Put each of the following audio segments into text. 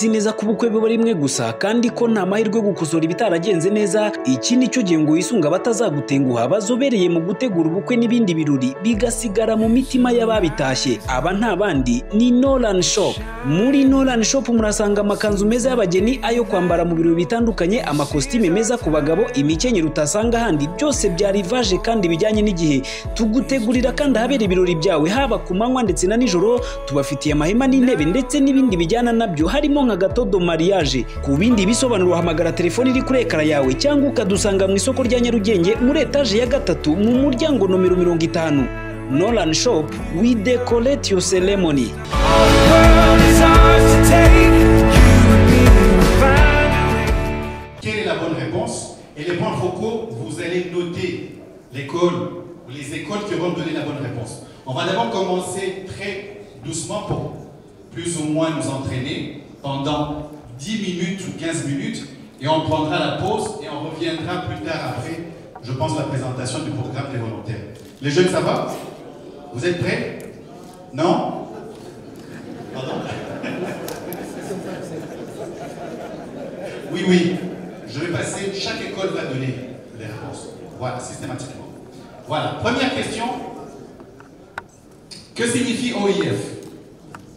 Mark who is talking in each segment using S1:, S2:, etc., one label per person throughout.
S1: babizi neza ko ubukwe buba rimwe gusa kandi ko nta mahirwe yo gukosora ibitaragenze neza. Iki ni cyo gihe ngo wisunga abatazagutenguha bazobereye mu gutegura ubukwe n'ibindi birori bigasigara mu mitima y'ababitashye. Aba nta bandi ni Nolan Shop. Muri Nolan Shop murasanga amakanzu meza y'abageni, ayo kwambara mu birori bitandukanye, amakositime meza ku bagabo, imikenyero utasanga ahandi, byose bya rivage kandi bijyanye n'igihe. Tugutegurira kandi ahabera ibirori byawe haba ku manywa ndetse na nijoro. Tubafitiye amahema n'intebe ndetse n'ibindi bijyana nabyo harimo nka gatodo mariage. Ku bindi bisobanuro hamagara telefoni iri kuri ekara yawe cyangwa ukadusanga mu isoko rya Nyarugenge muri etaje ya 3 mu muryango nomero 50. Nolan Shop, we decorate your ceremony.
S2: Quelle est la bonne réponse? Et les points focaux, vous allez noter l'école ou les écoles qui vont donner la bonne réponse. On va d'abord commencer très doucement pour plus ou moins nous entraîner pendant 10 minutes ou 15 minutes et on prendra la pause et on reviendra plus tard après, je pense, la présentation du programme des volontaires. Les jeunes, ça va? Vous êtes prêts? Non? Pardon? Oui, oui. Je vais passer, chaque école va donner les réponses. Voilà, systématiquement. Voilà, première question. Que signifie OIF?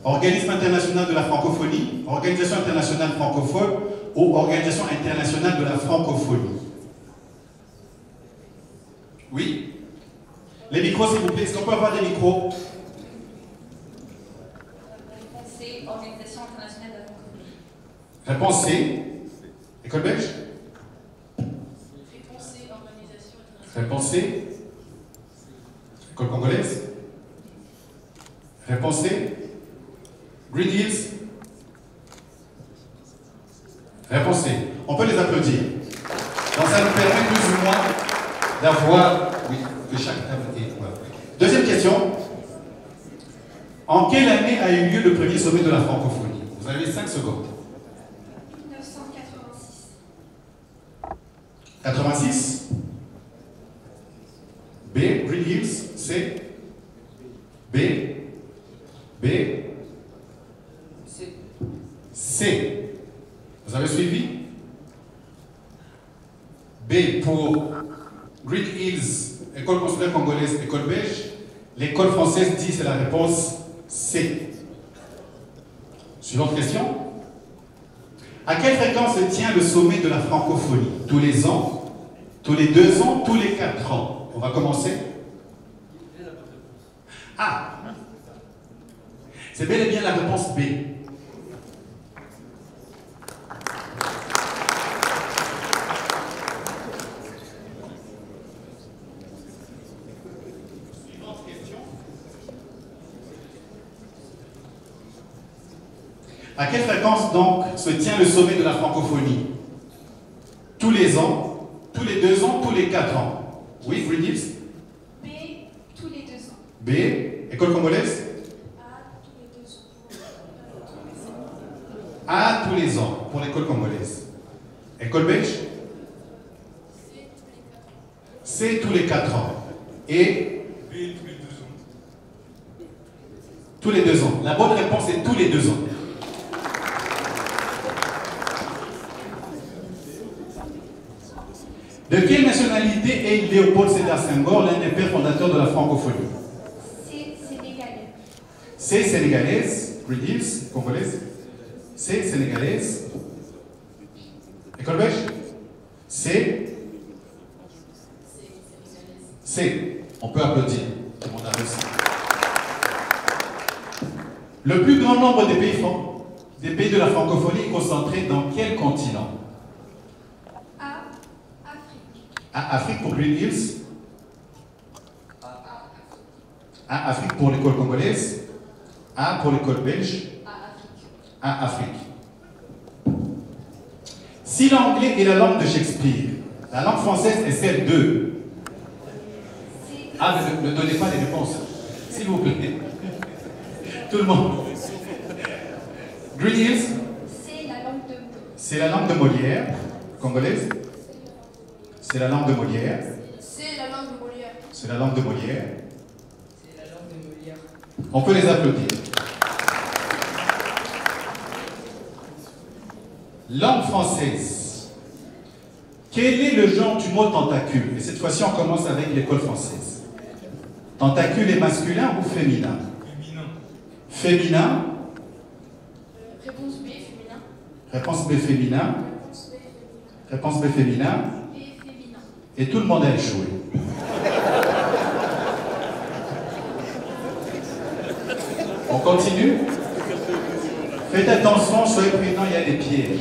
S2: Organisme international de la francophonie, Organisation internationale francophone ou Organisation internationale de la francophonie? Oui? Les micros, s'il vous plaît. Est-ce qu'on peut avoir des micros?
S3: Réponse C, Organisation internationale de la francophonie.
S2: Réponse C. École belge?
S3: Réponse C, Organisation internationale.
S2: Réponse C. École congolaise? Réponse C. Green Hills? Réponse C. On peut les applaudir. Donc ça nous permet plus ou moins d'avoir, oui, que chaque table est. Voilà. Deuxième question. En quelle année a eu lieu le premier sommet de la francophonie? Vous avez 5 secondes.
S3: 1986.
S2: 86. B. Green Hills. C. B. B.
S3: C.
S2: C. Vous avez suivi? B pour Green Hills, École consulaire congolaise, École belge. L'école française dit c'est la réponse C. Suivante question. À quelle fréquence se tient le sommet de la francophonie? Tous les ans? Tous les 2 ans? Tous les 4 ans? On va commencer. Ah! C'est bel et bien la réponse B. Suivante question. À quelle fréquence donc se tient le sommet de la francophonie? Tous les ans, tous les 2 ans, tous les 4 ans? Oui, Green Hills?
S3: B, tous les 2 ans.
S2: B, École congolaise?
S3: A, tous les 2 ans.
S2: A, tous les ans pour l'école congolaise. École belge? C, tous les 4 ans. Et B, tous les 2 ans. Tous les 2 ans. La bonne réponse est tous les 2 ans. De quelle nationalité est Léopold Sédar Senghor, l'un des pères fondateurs de la francophonie?
S3: C, sénégalais.
S2: C, sénégalaise. Green Hills, congolaise. C, sénégalaise. École belge? C. C. On peut applaudir. Tout le monde a réussi. Le plus grand nombre des pays de la francophonie est concentré dans quel continent?
S3: A, Afrique.
S2: A, Afrique pour Green Hills. A, Afrique pour l'école congolaise. A pour l'école belge. A, Afrique. Si l'anglais est la langue de Shakespeare, la langue française est celle de... Ah, ne donnez pas les réponses, s'il vous plaît. Tout le monde. Green Hills?
S3: C'est la langue de...
S2: C'est la langue de Molière, congolaise. C'est la langue de Molière.
S3: C'est la langue de Molière.
S2: C'est la langue de Molière.
S3: C'est la langue de Molière.
S2: On peut les applaudir. Langue française. Quel est le genre du mot tentacule? Et cette fois-ci, on commence avec l'école française. Tentacule est masculin ou féminin? Féminin. Féminin.
S3: Réponse B, féminin.
S2: Réponse B, féminin. Réponse B, féminin.
S3: Et féminin.
S2: Et tout le monde a échoué. On continue? Faites attention, soyez prudents, il y a des pièges.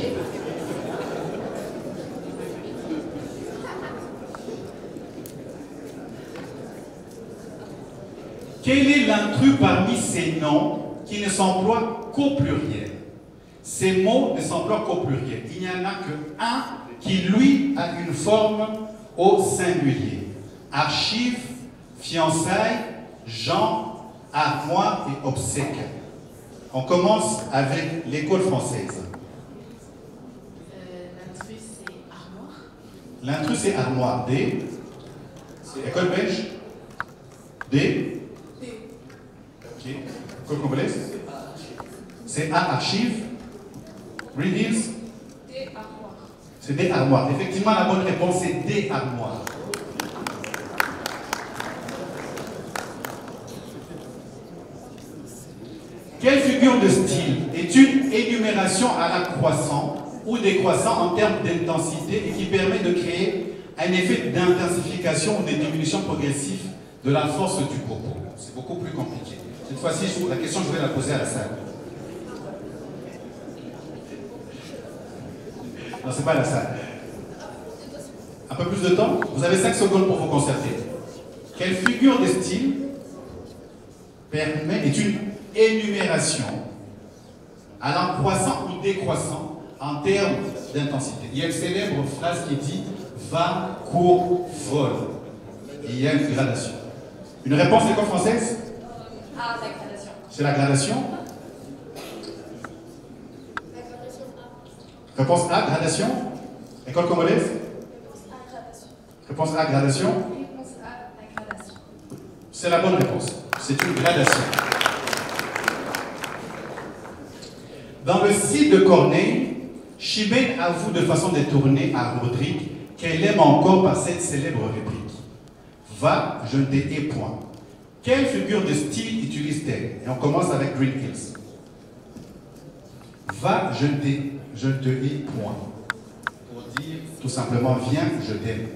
S2: Quel est l'intrus parmi ces noms qui ne s'emploient qu'au pluriel? Ces mots ne s'emploient qu'au pluriel. Il n'y en a qu'un qui, lui, a une forme au singulier. Archives, fiançailles, gens, armoire et obsèques. On commence avec l'école française.
S3: L'intrus, c'est armoire.
S2: L'intrus, c'est armoire. D. École belge. D. Ok. École congolaise. C'est A, archive. Green Hills.
S3: D, armoire.
S2: C'est D, armoire. Effectivement, la bonne réponse est D, armoire. Quelle figure de style est une énumération à la croissant ou décroissant en termes d'intensité et qui permet de créer un effet d'intensification ou de diminution progressive de la force du propos? C'est beaucoup plus compliqué. Cette fois-ci, la question, je vais la poser à la salle. Non, c'est pas à la salle. Un peu plus de temps? Vous avez 5 secondes pour vous concerter. Quelle figure de style est une énumération allant croissant ou décroissant en termes d'intensité? Il y a une célèbre phrase qui dit « va, court, vole ». Il y a une gradation. Une réponse d'école française?
S3: A, la gradation.
S2: C'est la gradation.
S3: La gradation A.
S2: Réponse A, gradation. École congolaise?
S3: Réponse A, gradation.
S2: Réponse A, gradation.
S3: Réponse A, la gradation.
S2: C'est la bonne réponse. C'est une gradation. Dans le style de Corneille, Chimène avoue de façon détournée à Rodrigue qu'elle aime encore par cette célèbre réplique. Va, je ne t'ai point. Quelle figure de style utilise-t-elle? Et on commence avec Green Hills. Va, je ne te hais point. Pour dire tout simplement, viens, je t'aime.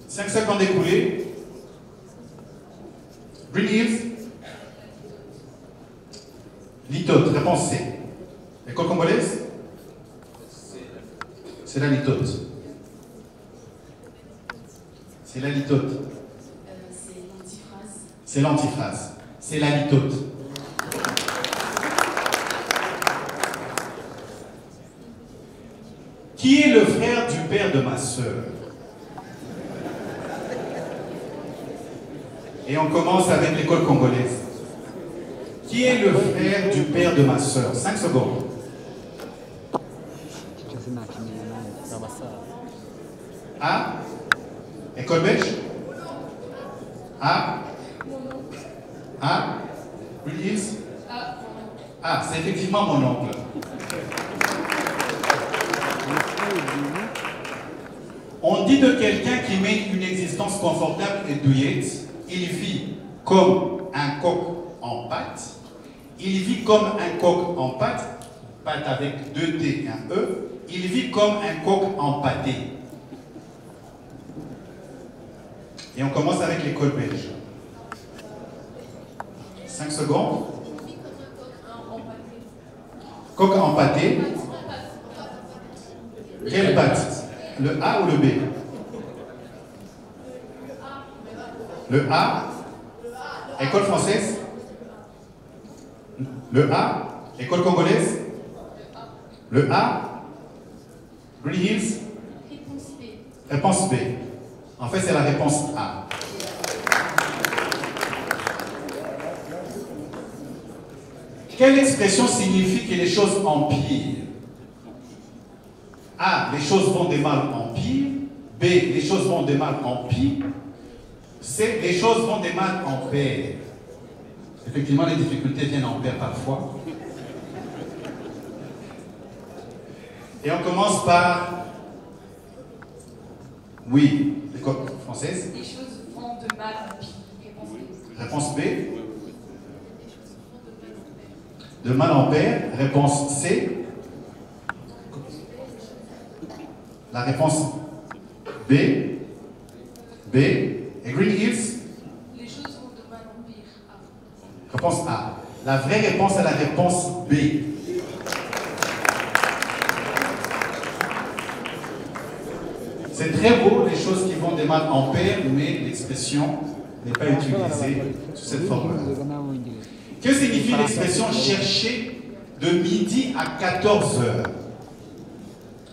S2: 5 secondes écoulées. Green Hills. Litote, réponse C. École congolaise? C'est la litote. C'est la litote.
S3: C'est l'antiphrase.
S2: C'est l'antiphrase. C'est la litote. Qui est le frère du père de ma sœur? Et on commence avec l'école congolaise. Qui est le frère du père de ma sœur? 5 secondes. A. École belge. A. A. Green Hills. Ah, c'est effectivement mon oncle. On dit de quelqu'un qui mène une existence confortable et douillette, il vit comme un coq en pâte. Il vit comme un coq en pâte, pâte avec 2 T et un E. Il vit comme un coq en pâté. Et on commence avec l'école belge. 5 secondes. Coq en pâté. Quelle pâte? Le A ou le B? Le A. École française? Le A. École congolaise? Le A. Green Hills?
S3: Réponse B.
S2: Réponse B. En fait, c'est la réponse A. Quelle expression signifie que les choses empirent? A. Les choses vont de mal en pire. B. Les choses vont de mal en pire. C. Les choses vont de mal en pair. Effectivement, les difficultés viennent en pair parfois. Et on commence par... Oui, l'école française.
S3: Les choses vont de mal en pire. Réponse B.
S2: Réponse B. De mal en père. Réponse C. La réponse B. B. Et Green Hills.
S3: Les choses vont de mal en pire. A.
S2: Réponse A. La vraie réponse est la réponse B. C'est très beau, les choses qui vont des mal en père, mais l'expression n'est pas utilisée sous cette forme-là. Que signifie l'expression chercher de midi à 14 heures?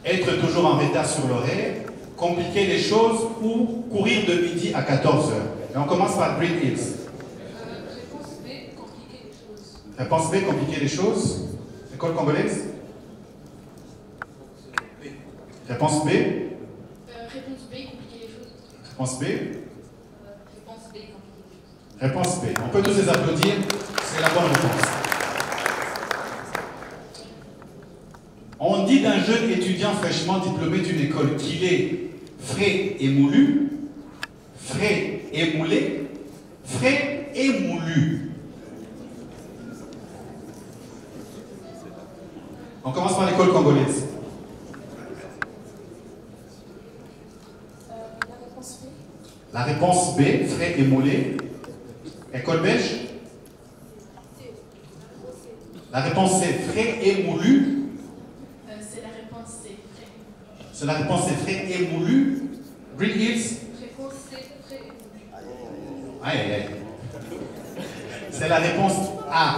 S2: Être toujours en retard sur l'horaire, compliquer les choses ou courir de midi à 14 heures. Et on commence par Green Hills.
S3: Réponse B, compliquer les choses.
S2: Réponse B, compliquer les choses. École congolaise. Réponse B.
S3: Réponse B, compliquer les choses.
S2: Réponse B.
S3: Réponse B, compliquer les choses.
S2: Réponse B. On peut tous les applaudir. C'est la bonne réponse. On dit d'un jeune étudiant fraîchement diplômé d'une école qu'il est frais et moulu, frais et moulé, frais et moulu. On commence par l'école congolaise. La réponse B, frais et moulé. École belge. La réponse C, frais et moulu.
S3: C'est la réponse C, frais.
S2: C'est la réponse C, frais et moulu. Green Hills.
S3: Réponse C, frais et moulu.
S2: Aïe, aïe, aïe. C'est la réponse A.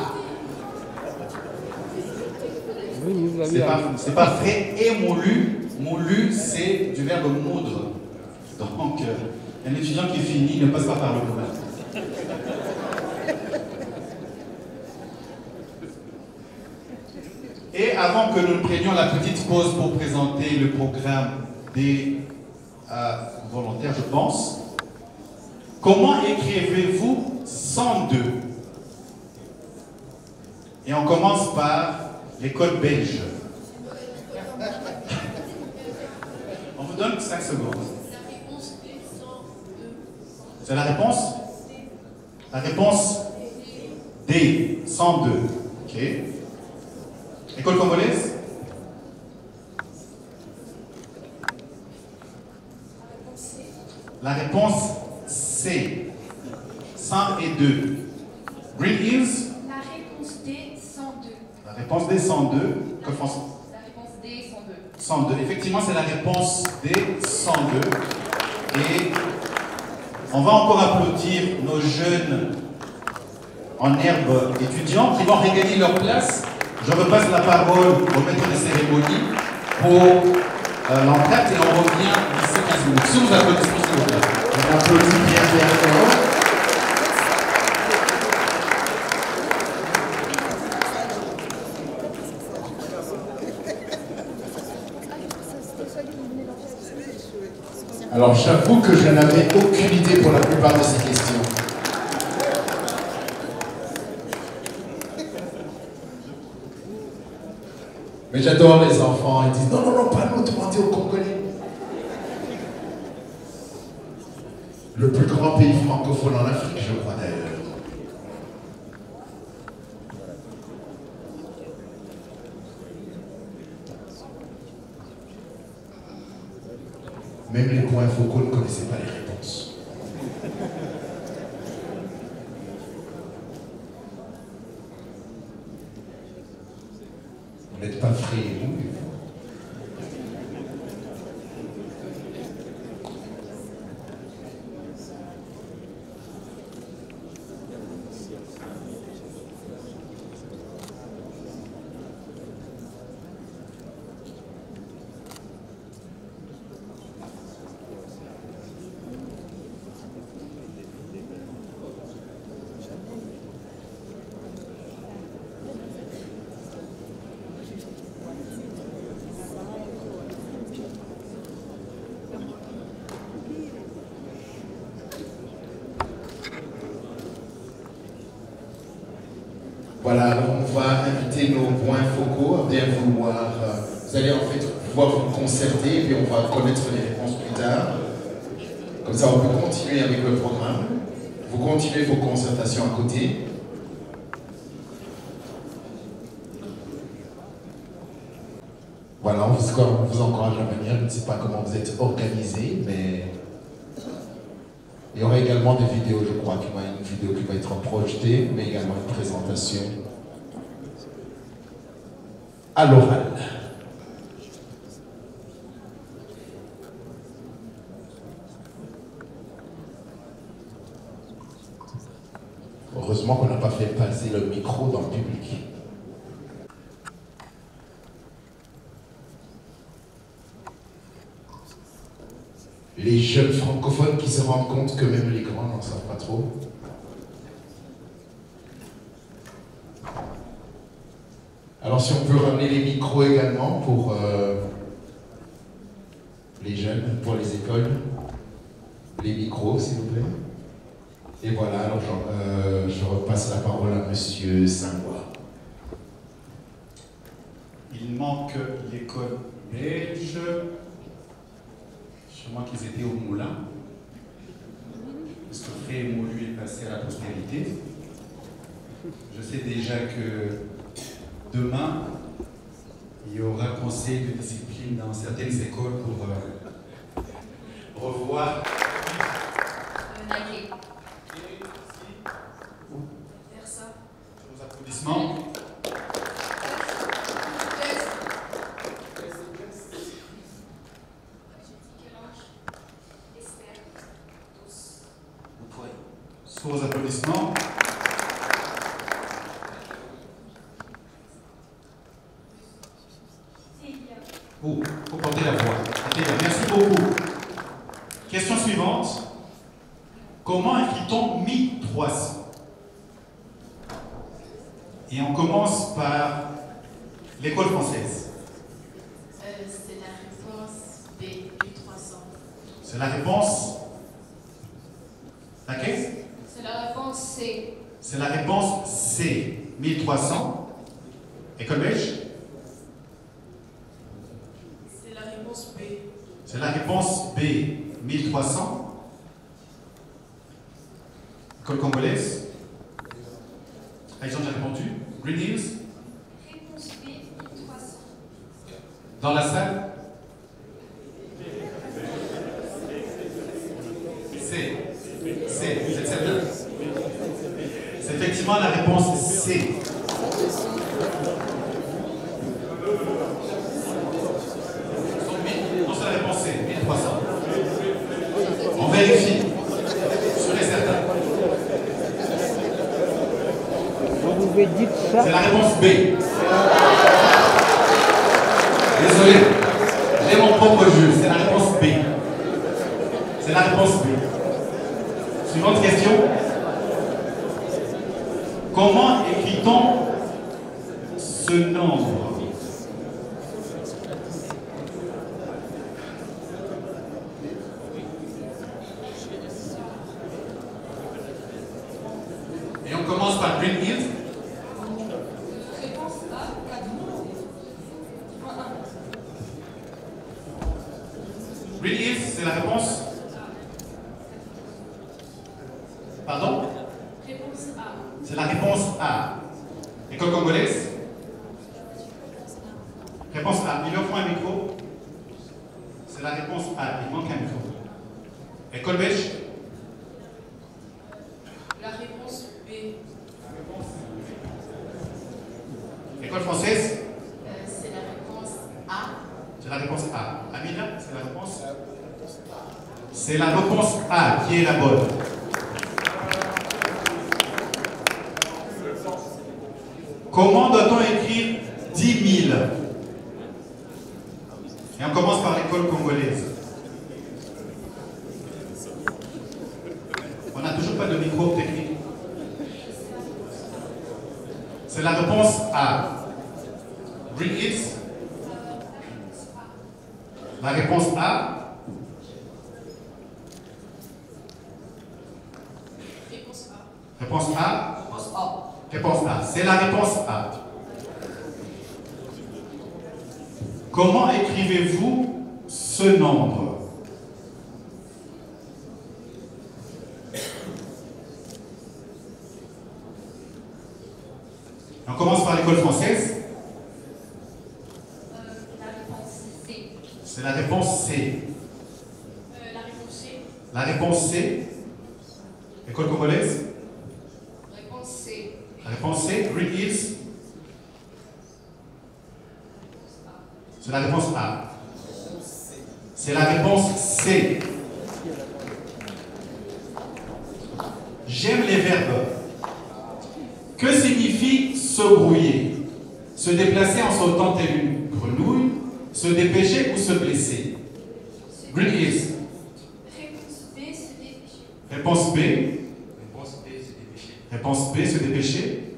S2: C'est pas frais et moulu. Moulu, c'est du verbe moudre. Donc, un étudiant qui finit ne passe pas par le moulin. Et avant que nous prenions la petite pause pour présenter le programme des volontaires, je pense, comment écrivez-vous 102? Et on commence par l'école belge. On vous donne 5 secondes. C'est la réponse? La réponse D, 102. Ok. École congolaise? La réponse C, 102. Green Hills?
S3: La réponse D, 102.
S2: La réponse D, 102. Que France?
S3: La réponse D, 102.
S2: 102. Effectivement, c'est la réponse D, 102. Et on va encore applaudir nos jeunes en herbe étudiants qui vont regagner leur place. Je repasse la parole au maître de cérémonie pour l'entracte et on revient d'ici 15 minutes. Si vous applaudissez, s'il vous plaît. On applaudit bien fort.
S4: Alors j'avoue que je n'avais aucune idée pour la plupart de ces questions. Mais j'adore les enfants, ils disent non, non, non, pas nous, demandez aux Congolais. Le plus grand pays francophone en Afrique, je crois d'ailleurs. Même les points focaux ne connaissaient pas les réponses. Vous n'êtes pas frais et mou, vous. Voilà, alors on va inviter nos points focaux à bien vouloir Vous allez en fait pouvoir vous concerter et puis on va connaître les réponses plus tard. Comme ça, on peut continuer avec le programme. Vous continuez vos concertations à côté. Voilà, on vous encourage à venir. Je ne sais pas comment vous êtes organisés, mais il y aura également des vidéos, je crois, une vidéo qui va être projetée, mais également une présentation à l'oral. Heureusement qu'on n'a pas fait passer le micro dans le public. Les jeunes francophones qui se rendent compte que même les grands n'en savent pas trop. Alors si on peut ramener les micros également pour les jeunes, pour les écoles. Les micros, s'il vous plaît. Et voilà, alors je repasse la parole à Monsieur Saint-Bois.
S2: Il manque l'école belge. Sûrement qu'ils étaient au moulin. Parce que Fré Molu est passé à la postérité. Je sais déjà que demain, il y aura conseil de discipline dans certaines écoles pour revoir.
S3: Naquet. Faire ça.
S2: Aux applaudissements. Sous vos applaudissements. Oh, faut porter la voix. Merci beaucoup. Question suivante. Comment écrit-on 1300? Et on commence par l'école française.
S5: C'est la réponse B, 1300.
S2: C'est la réponse. Laquelle?
S5: C'est la réponse C.
S2: C'est la réponse C, 1300. École belge?
S5: C'est la réponse B.
S2: C'est la réponse B, 1300. École congolaise? Ah, ils ont déjà répondu. Green Hills?
S3: Réponse B, 1300.
S2: Dans la salle? C. Vous êtes certain? C'est effectivement la réponse C. Non, c'est la réponse C, 1300. On vérifie. Sûr et certain.
S6: Vous pouvez dire ça.
S2: C'est la réponse B. Désolé. J'ai mon propre jeu. C'est la réponse B. C'est la réponse B. Suivante question. Comment écrit-on ce nombre? Et on commence par Green Hills.
S3: Réponse A, 4.
S2: Green Hills, c'est la réponse. Pardon?
S3: Réponse A.
S2: C'est la réponse A. École congolaise? Réponse A. Il leur faut un micro. C'est la réponse A. Il manque un micro. École belge?
S5: La réponse B.
S2: École française?
S5: C'est la réponse A.
S2: C'est la réponse A. Amina, c'est la réponse? C'est la réponse A qui est la bonne. Comment doit-on écrire 10 000? Et on commence par l'école congolaise. On n'a toujours pas de micro technique. C'est la réponse A. Green Hills? La réponse A.
S5: Réponse A.
S2: Réponse A. Réponse A. C'est la réponse A. Comment écrivez-vous ce nombre? On commence par l'école française.
S3: La réponse C.
S2: C'est la réponse C.
S5: La réponse C.
S2: La réponse C. École congolaise.
S5: Réponse C.
S2: La réponse C. Green Hills. C'est la réponse A. C'est la réponse C. J'aime les verbes. Que signifie se brouiller? Se déplacer en sautant telle une grenouille, se dépêcher ou se blesser? Green Hills.
S5: Réponse B, se dépêcher.
S2: Réponse B. Réponse B, se dépêcher.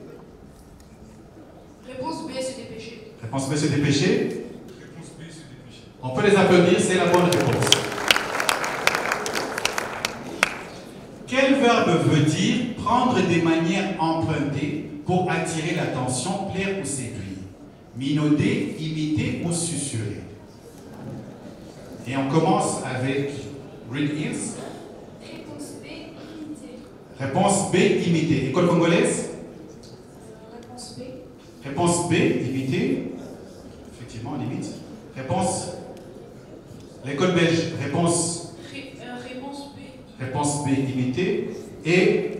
S5: Réponse B, se dépêcher.
S2: Réponse B, se dépêcher. On peut les applaudir, c'est la bonne réponse. Quel verbe veut dire prendre des manières empruntées pour attirer l'attention, plaire ou séduire? Minauder, imiter ou susurrer? Et on commence avec Green Hills.
S5: Réponse B, imiter.
S2: Réponse B, imiter. École congolaise?
S5: Réponse B.
S2: Réponse B, imiter. Effectivement, on imite. Réponse. L'école belge. Réponse.
S5: Réponse B.
S2: Réponse B, imiter. Et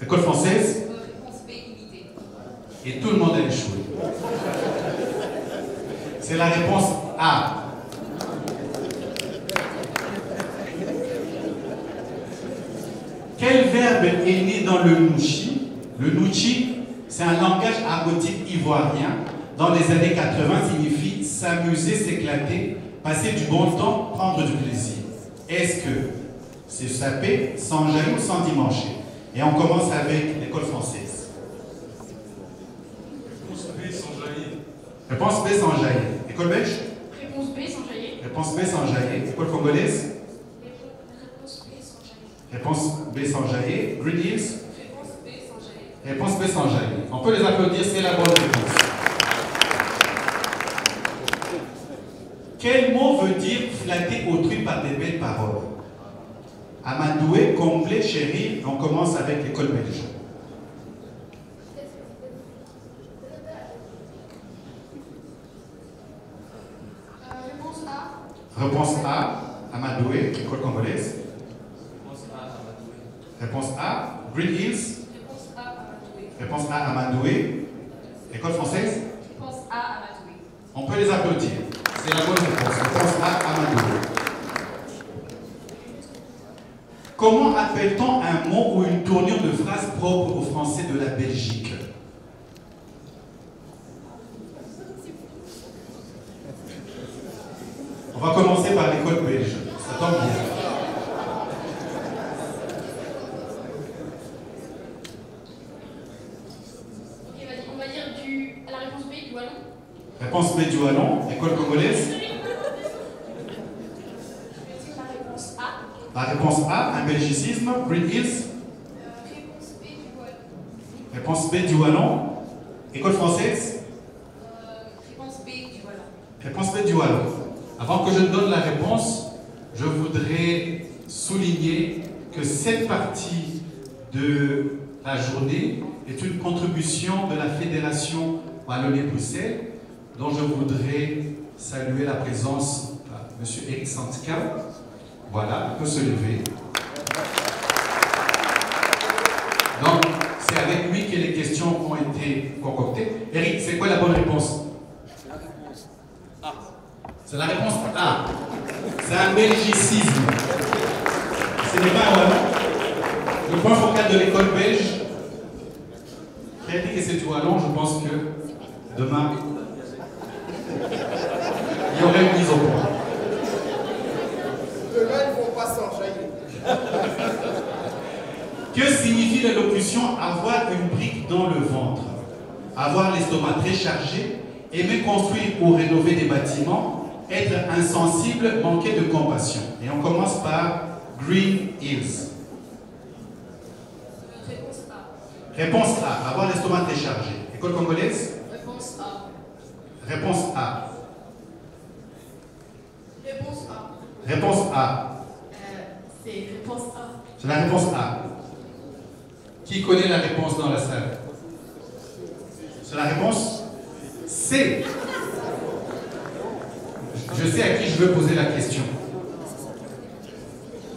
S2: école française?
S3: Réponse B, imiter.
S2: Et tout le monde a échoué. C'est la réponse A. Quel verbe est né dans le Nouchi? Le Nouchi, c'est un langage argotique ivoirien. Dans les années 80, signifie s'amuser, s'éclater, passer du bon temps, prendre du plaisir. Est-ce que c'est saper, s'enjailler ou s'endimancher? Et on commence avec l'école française. Réponse B, s'enjailler. École belge?
S5: Réponse B, s'enjailler.
S2: Réponse B, s'enjailler. École congolaise?
S5: Réponse B, s'enjailler.
S2: Réponse B, s'enjailler. Green Hills?
S5: Réponse B, s'enjailler.
S2: Réponse B, s'enjailler. On peut les applaudir, c'est la bonne réponse. Quel mot veut dire flatter autrui par des belles paroles? Amadouer, combler, chérir. On commence avec l'école belge.
S5: Réponse A.
S2: Réponse A, amadouer. École congolaise. Réponse A, Green Hills.
S5: Réponse A, amadouer.
S2: Réponse A, amadouer. École française.
S3: Réponse A, amadouer.
S2: On peut les applaudir. C'est la bonne réponse. Réponse A, amadouer. Comment appelle-t-on un mot ou une tournure de phrase propre aux Français de la Belgique? On va commencer par l'école belge. Ça tombe bien.
S5: Ok, vas-y, on va dire la réponse B, du wallon.
S2: Réponse B du wallon. École congolaise.
S5: La réponse A.
S2: La réponse A, un belgicisme. Green Hills.
S5: Réponse B, du wallon.
S2: Réponse B du wallon. École française.
S3: Réponse B, du wallon.
S2: Réponse B du wallon. Avant que je ne donne la réponse, je voudrais souligner que cette partie de la journée est une contribution de la Fédération Wallonie-Bruxelles, dont je voudrais saluer la présence de M. Eric Santka. Voilà, il peut se lever. Donc, c'est avec lui que les questions ont été concoctées. Eric, c'est quoi la bonne réponse? C'est la réponse A. C'est un belgicisme. Ce n'est pas un wallon. Le point focal de l'école belge, qui a dit que c'est du wallon, je pense que demain, il y aurait une mise au point.
S6: Demain, ils ne vont pas s'enjailler.
S2: Que signifie l'élocution avoir une brique dans le ventre? Avoir l'estomac très chargé, aimer construire ou rénover des bâtiments, être insensible, manquer de compassion. Et on commence par Green Hills.
S5: Réponse A.
S2: Réponse A, avoir l'estomac très chargé. École congolaise?
S5: Réponse A.
S2: Réponse A. A.
S5: C'est réponse A.
S2: C'est la réponse A. Qui connaît la réponse dans la salle? C'est la réponse C. Je sais à qui je veux poser la question.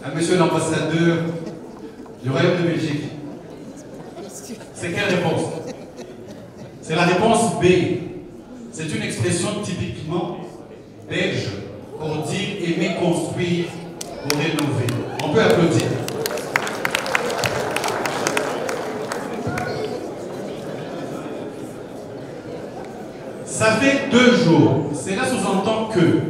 S2: À monsieur l'ambassadeur du Royaume de Belgique. C'est quelle réponse? C'est la réponse B. C'est une expression typiquement belge pour dire aimer construire ou rénover. On peut applaudir. Ça fait 2 jours. Cela sous-entend que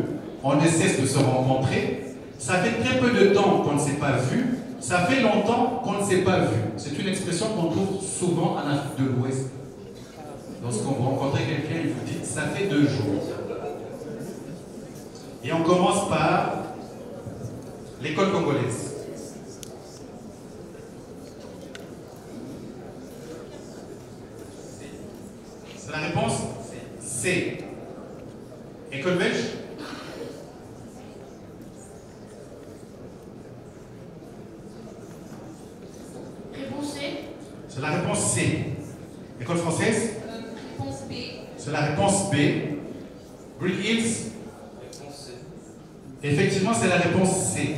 S2: on ne cesse de se rencontrer. Ça fait très peu de temps qu'on ne s'est pas vu. Ça fait longtemps qu'on ne s'est pas vu. C'est une expression qu'on trouve souvent en Afrique de l'Ouest. Lorsqu'on vous rencontrez quelqu'un, il vous dit « ça fait 2 jours ». Et on commence par l'école congolaise. C'est la réponse C. École belge?
S5: Réponse C.
S2: C'est la réponse C. École française?
S3: Réponse B.
S2: C'est la réponse B. Green Hills?
S7: Réponse C.
S2: Effectivement, c'est la réponse C.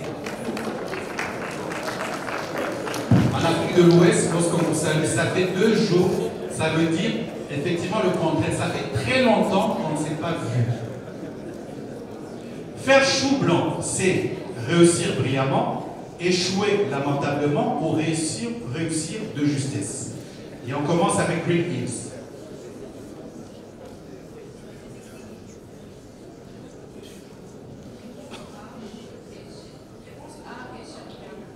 S2: En Afrique de l'Ouest, lorsqu'on vous salue, ça fait 2 jours, ça veut dire effectivement le contraire. Ça fait très longtemps qu'on ne s'est pas vu. Faire chou blanc, c'est réussir brillamment, échouer lamentablement ou réussir de justesse. Et on commence avec Green Hills.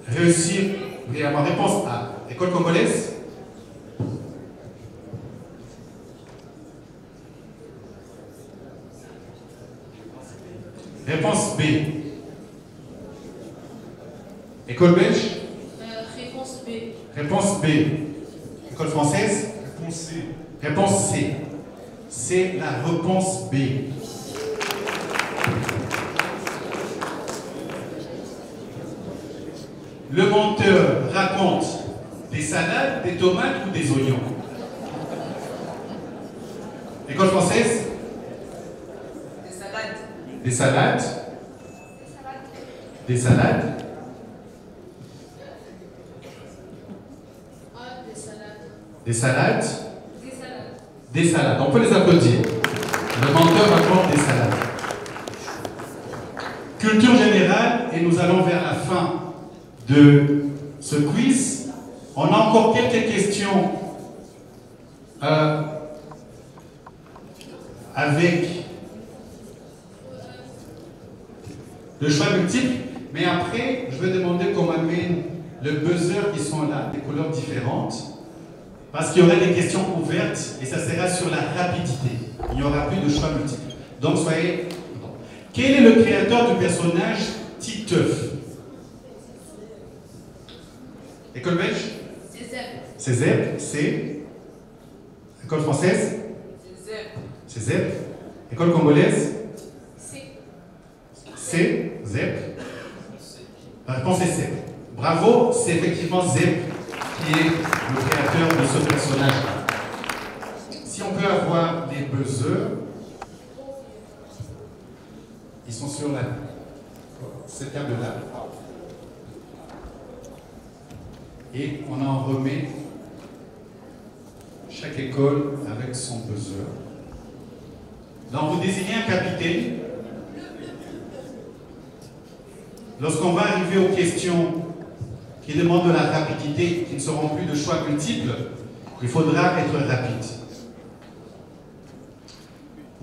S2: Réussir brillamment. Réponse A. École congolaise? Réponse B. École belge?
S5: Réponse B.
S2: Réponse B. École française?
S7: Réponse C.
S2: Réponse C. C'est la réponse B. Le menteur raconte des salades, des tomates ou des oignons? École française?
S3: Des salades.
S2: Des salades? Des salades?
S5: A. Des salades.
S2: Des salades?
S3: Des salades.
S2: Des salades. On peut les applaudir. Le menteur raconte des salades. Culture générale, et nous allons vers la fin de ce quiz. On a encore quelques questions avec le choix multiple, mais après, je vais demander qu'on m'amène le buzzer qui sont là, des couleurs différentes, parce qu'il y aura des questions ouvertes et ça sera sur la rapidité. Il n'y aura plus de choix multiple. Donc soyez... Quel est le créateur du personnage Titeuf? École belge?
S5: C'est Zeb.
S2: C'est Zeb. C'est... École française?
S3: C'est Zeb.
S2: C'est Zeb. École congolaise?
S3: C.
S2: C'est Zeb. La réponse est Zeb. Bravo, c'est effectivement Zeb qui est le créateur de ce personnage-là. Si on peut avoir les buzzers, ils sont sur cette table-là. Et on en remet chaque école avec son buzzer. Donc vous désignez un capitaine. Lorsqu'on va arriver aux questions qui demandent de la rapidité, qui ne seront plus de choix multiples, il faudra être rapide.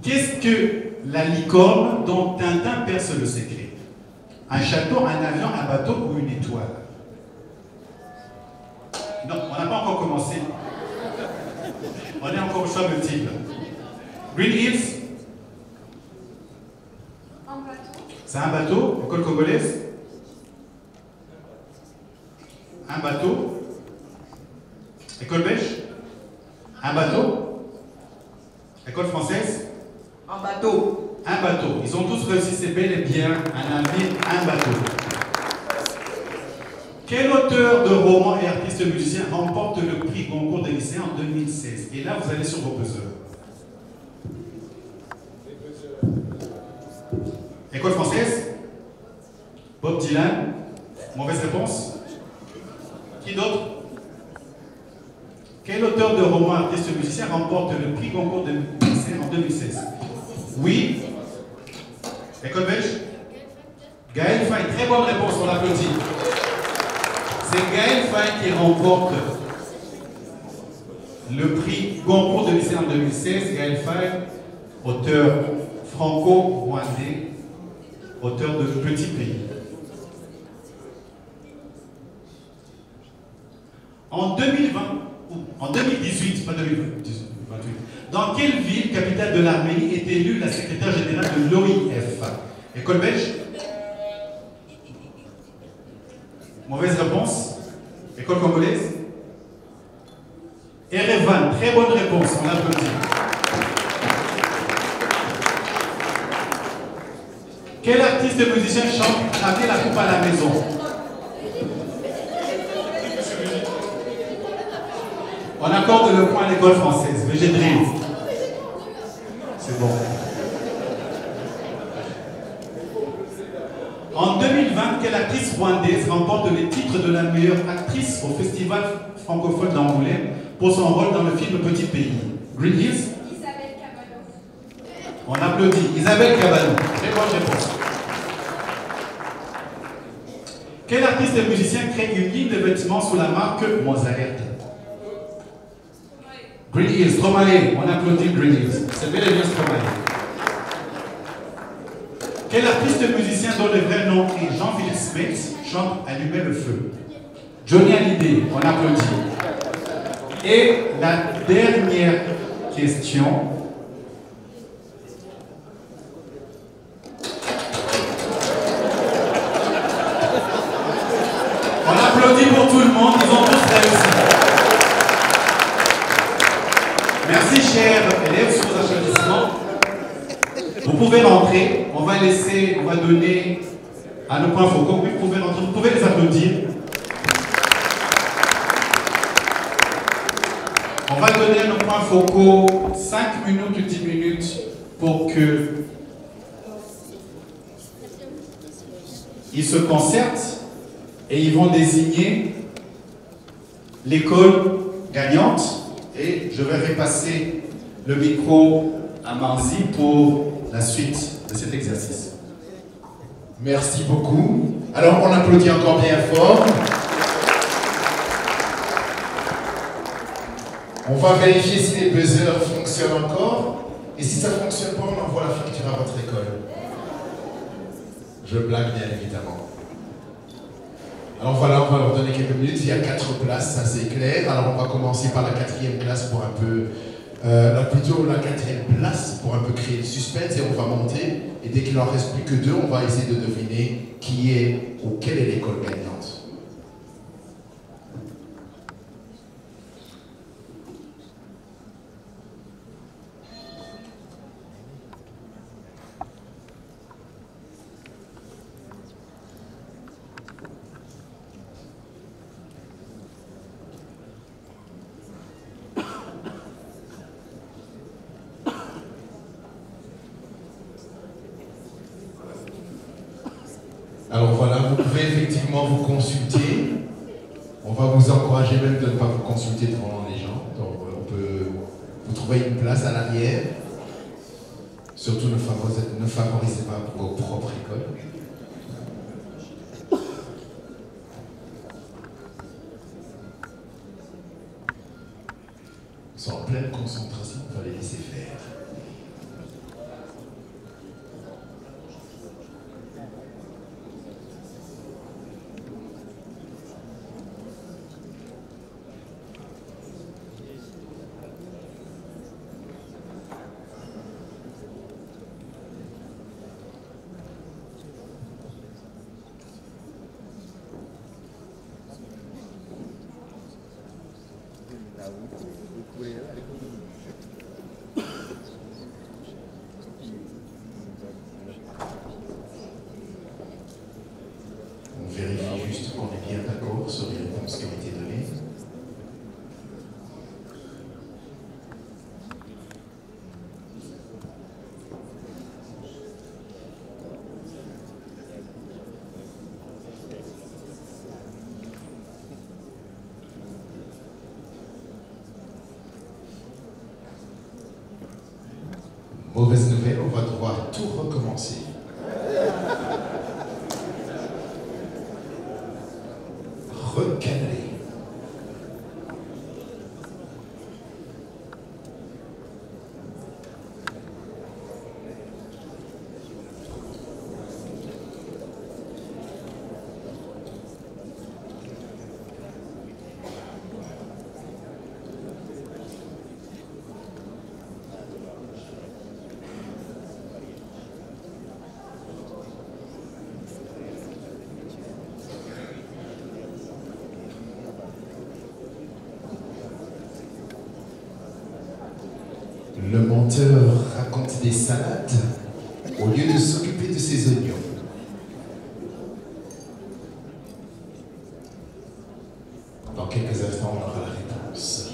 S2: Qu'est-ce que la licorne dont Tintin perce le secret? Un château, un avion, un bateau ou une étoile? Non, on n'a pas encore commencé. On est encore au choix multiple. Green Hills?
S3: Un bateau.
S2: C'est un bateau. École congolaise? Un bateau. École belge? Un bateau. École française?
S6: Un bateau.
S2: Un bateau. bateau. Ils ont tous réussi, c'est bel et bien un navire, un bateau. Quel auteur de romans et artiste musicien remporte le prix Goncourt des lycéens en 2016? Et là, vous allez sur vos buzzers. École française? Bob Dylan? Mauvaise réponse? Qui d'autre? Quel auteur de roman, artiste musicien remporte le prix Goncourt des lycéens en 2016? Oui. École belge? Gaël Faye. Très bonne réponse, on l'applaudit. C'est Gaël Faye qui remporte le prix Goncourt de lycée en 2016. Gaël Faye, auteur franco-rwandais, auteur de Petit Pays. En 2020, ou en 2018, pas 2028, dans quelle ville, capitale de l'Arménie, est élue la secrétaire générale de l'OIF? École belge? Mauvaise réponse. École congolaise? Erevan, très bonne réponse, on applaudit. Quel artiste musicien chante Ramener la coupe à la maison? On accorde le point à l'école française, Végédrine. C'est bon. En 2020, quelle actrice rwandaise remporte le titre de la meilleure actrice au Festival francophone d'Angoulême pour son rôle dans le film Petit Pays? Green Hills?
S3: Isabelle Caballo.
S2: On applaudit. Isabelle Caballo. Très bonne réponse. Quel artiste et musicien crée une ligne de vêtements sous la marque Mozart? Green Hills, Stromae. On applaudit Green Hills. C'est bel et bien Stromae. Quel artiste musicien dont le vrai nom est Jean-Philippe Smith chante Allumer le feu? Johnny Hallyday, on applaudit. Et la dernière question. On applaudit pour tout le monde, ils ont tous réussi. Merci chers élèves sur vos applaudissements. Vous pouvez rentrer, on va donner à nos points focaux. Oui, vous pouvez rentrer, vous pouvez les applaudir. On va donner à nos points focaux 5 minutes ou 10 minutes pour que ils se concertent et ils vont désigner l'école gagnante. Et je vais repasser le micro à Marzi pour la suite de cet exercice.
S4: Merci beaucoup. Alors, on applaudit encore bien fort. On va vérifier si les buzzers fonctionnent encore. Et si ça ne fonctionne pas, on envoie la facture à votre école. Je blague bien évidemment. Alors voilà, on va leur donner quelques minutes. Il y a 4 places, ça c'est clair. Alors on va commencer par la 4e classe pour un peu... plutôt la 4e place pour un peu créer le suspense, et on va monter. Et dès qu'il n'en reste plus que 2, on va essayer de deviner qui est ou quelle est l'école gagnante. Alors voilà, vous pouvez effectivement vous consulter. On va vous encourager même de ne pas vous consulter devant les gens. Donc on peut vous trouver une place à l'arrière. Surtout ne favorisez pas vos propres écoles. Ils sont en pleine concentration, on va les laisser faire. Mauvaise nouvelle, on va devoir tout recommencer. Recadrer. Le monteur raconte des salades au lieu de s'occuper de ses oignons. Dans quelques instants, on aura la réponse.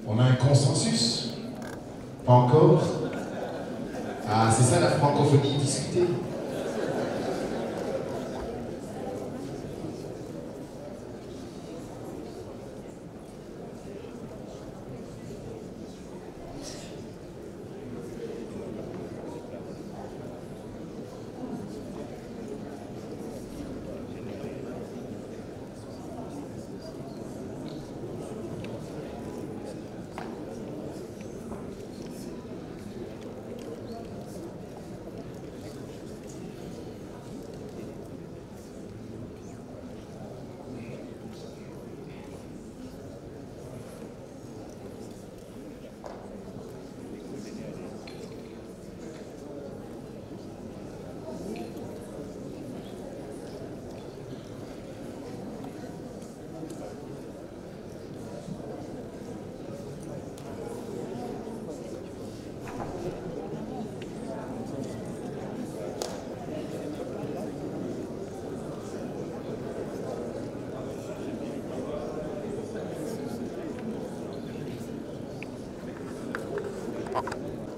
S4: On a un consensus? Pas encore? Ah, c'est ça la francophonie discutée.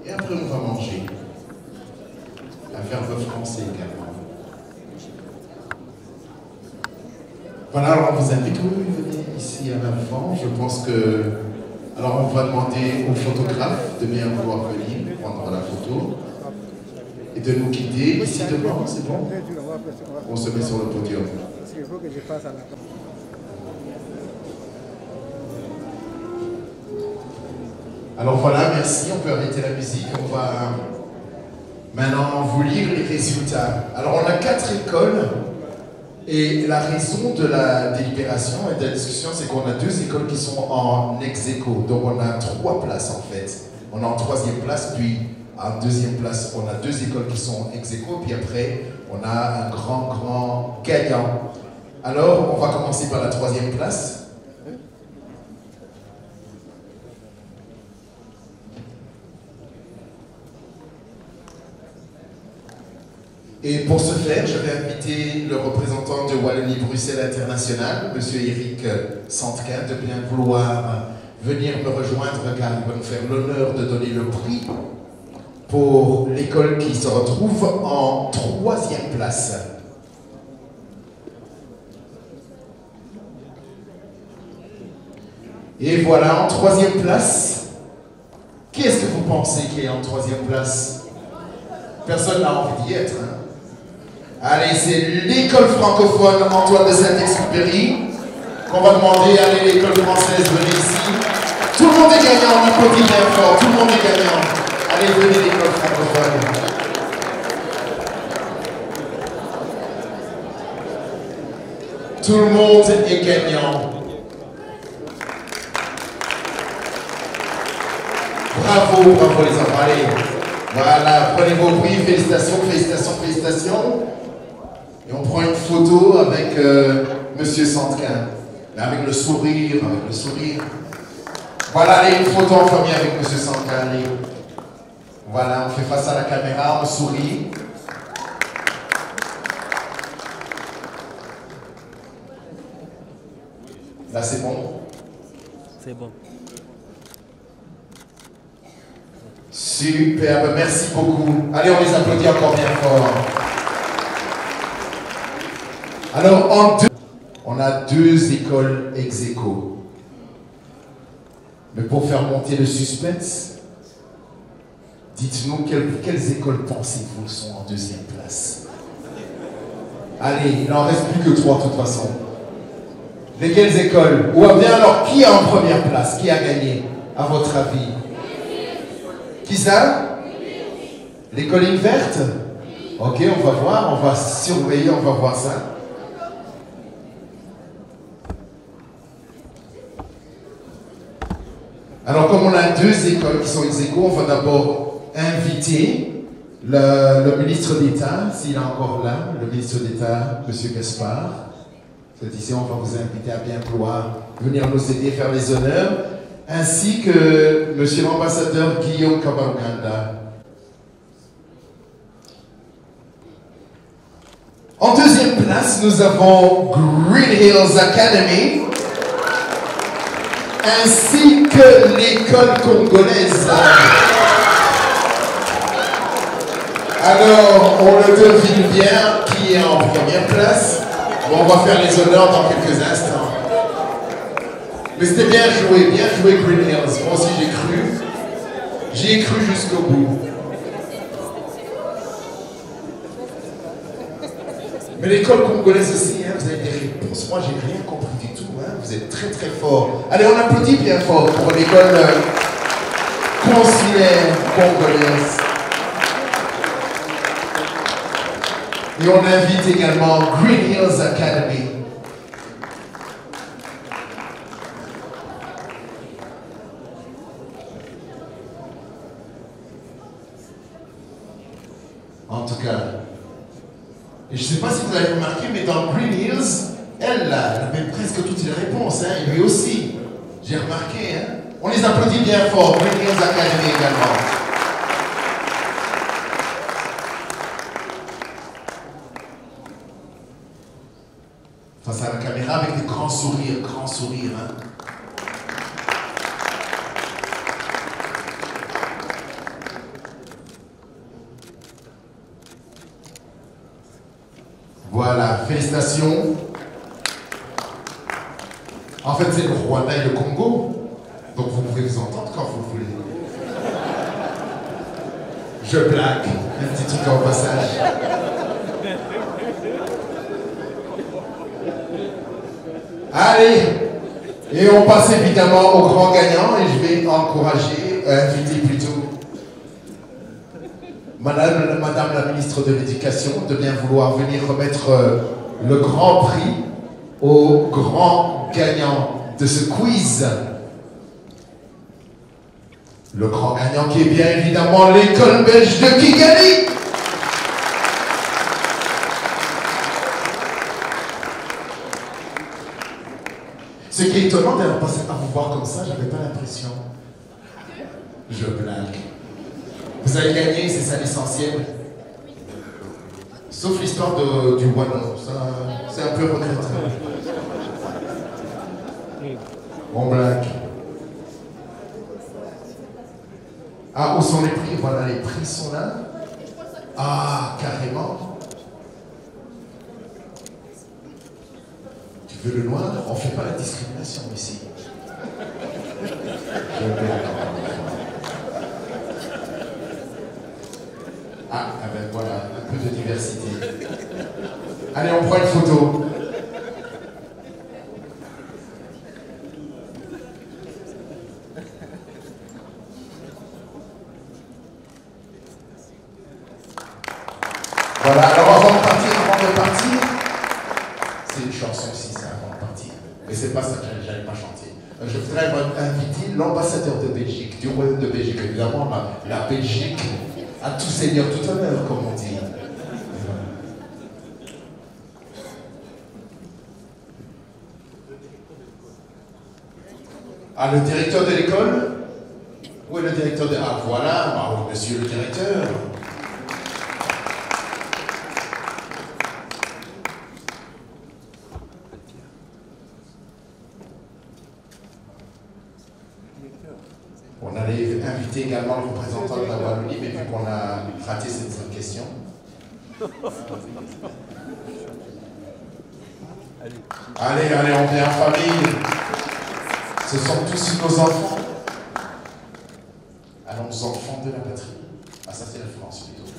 S4: Et après, on va manger. La verve français également. Voilà, alors on vous invite, oui, venez ici à l'avant. Je pense que... Alors on va demander au photographe de bien vouloir venir prendre la photo et de nous quitter ici devant, c'est bon? On se met sur le podium. Alors voilà, merci, on peut arrêter la musique. On va maintenant vous lire les résultats. Alors on a 4 écoles et la raison de la délibération et de la discussion, c'est qu'on a 2 écoles qui sont en ex-aequo. Donc on a 3 places en fait. On est en 3e place, puis en 2e place, on a 2 écoles qui sont ex-aequo, puis après, on a un grand gagnant. Alors, on va commencer par la 3e place. Et pour ce faire, je vais inviter le représentant de Wallonie-Bruxelles International, M. Eric Santquin, de bien vouloir venir me rejoindre car il va nous faire l'honneur de donner le prix pour l'école qui se retrouve en 3e place. Et voilà, en 3e place, qui est-ce que vous pensez qui est en 3e place? Personne n'a envie d'y être. Hein? Allez, c'est l'école francophone Antoine de Saint-Exupéry qu'on va demander. Allez, l'école française, venez ici. Tout le monde est gagnant, on applaudit bien fort, tout le monde est gagnant. Allez, venez l'école francophone. Tout le monde est gagnant. Bravo, bravo les enfants. Allez, voilà, prenez vos prix, félicitations, félicitations, félicitations. Et on prend une photo avec Monsieur Santquin. Mais avec le sourire, avec le sourire. Voilà, allez, une photo en famille avec Monsieur Santquin, allez. Voilà, on fait face à la caméra, on sourit. Là, c'est bon?
S7: C'est bon.
S4: Superbe, merci beaucoup. Allez, on les applaudit encore bien fort. Alors, on a 2 écoles ex aequo. Mais pour faire monter le suspense, dites-nous quelles écoles pensez-vous sont en 2e place? Allez, il n'en reste plus que 3 de toute façon. Lesquelles écoles? Ou bien alors, qui est en première place? Qui a gagné, à votre avis? Qui ça? L'école ligne verte? Ok, on va voir, on va surveiller, on va voir ça. Alors, comme on a 2 écoles qui sont ex aequo, on va d'abord inviter le ministre d'État, s'il est encore là, le ministre d'État, M. Gaspard. Ici, on va vous inviter à bien vouloir venir nous aider, faire les honneurs, ainsi que M. l'ambassadeur Guillaume Kabaruganda. En 2e place, nous avons Green Hills Academy, ainsi que l'école congolaise. Alors, on le devine bien qui est en première place. Bon, on va faire les honneurs dans quelques instants. Mais c'était bien joué Green Hills. Moi aussi j'ai cru. J'y ai cru jusqu'au bout. Mais l'école congolaise aussi, hein, vous avez des réponses. Moi j'ai rien compris du tout. Hein. Vous êtes très très fort. Allez, on applaudit bien fort pour l'école consulaire congolaise. Et on invite également Green Hills Academy. En tout cas, et je ne sais pas si vous avez remarqué, mais dans Green Hills, elle avait presque toutes les réponses, hein, et lui aussi. J'ai remarqué, hein. On les applaudit bien fort, Green Hills Academy également. Face à la caméra avec des grands sourires, hein. Voilà, félicitations. En fait, c'est le Rwanda et le Congo. Donc vous pouvez vous entendre quand vous voulez. Je blague, un petit truc en passage. Allez, et on passe évidemment au grand gagnant et je vais encourager, inviter plutôt Madame la ministre de l'Éducation de bien vouloir venir remettre le grand prix au grand gagnant de ce quiz. Le grand gagnant qui est bien évidemment l'école belge de Kigali. Ce qui est étonnant d'avoir passé à vous voir comme ça, j'avais pas l'impression. Je blague. Vous avez gagné, c'est ça l'essentiel. Sauf l'histoire du wallon, c'est un peu regrettable. On blague. Ah, où sont les prix? Voilà, les prix sont là. Ah, carrément. Tu veux le noir? On ne fait pas la discrimination ici. Ah, ben voilà, un peu de diversité. Allez, on prend une photo. Voilà, alors avant de partir, c'est une chanson aussi, c'est avant de partir. Mais c'est pas ça que j'allais pas chanter. Je voudrais inviter l'ambassadeur de Belgique, du royaume de Belgique, évidemment, la Belgique, à tout seigneur, tout honneur, comme on dit. Ah, le directeur de l'école? Où est le directeur de... Ah, voilà, bah, monsieur le directeur. On allait inviter inviter également le représentant de la Wallonie, mais vu qu'on a raté cette question. Allez, allez, on vient en famille. Ce sont tous nos enfants. Allons, enfants de la patrie. Ah, ça c'est la France plutôt.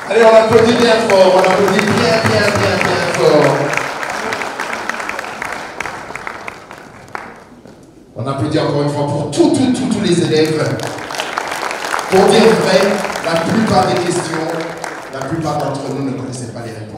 S4: Allez, on applaudit bien fort, on applaudit bien fort. On applaudit encore une fois pour tous les élèves. Pour dire vrai, la plupart des questions, la plupart d'entre nous ne connaissaient pas les réponses.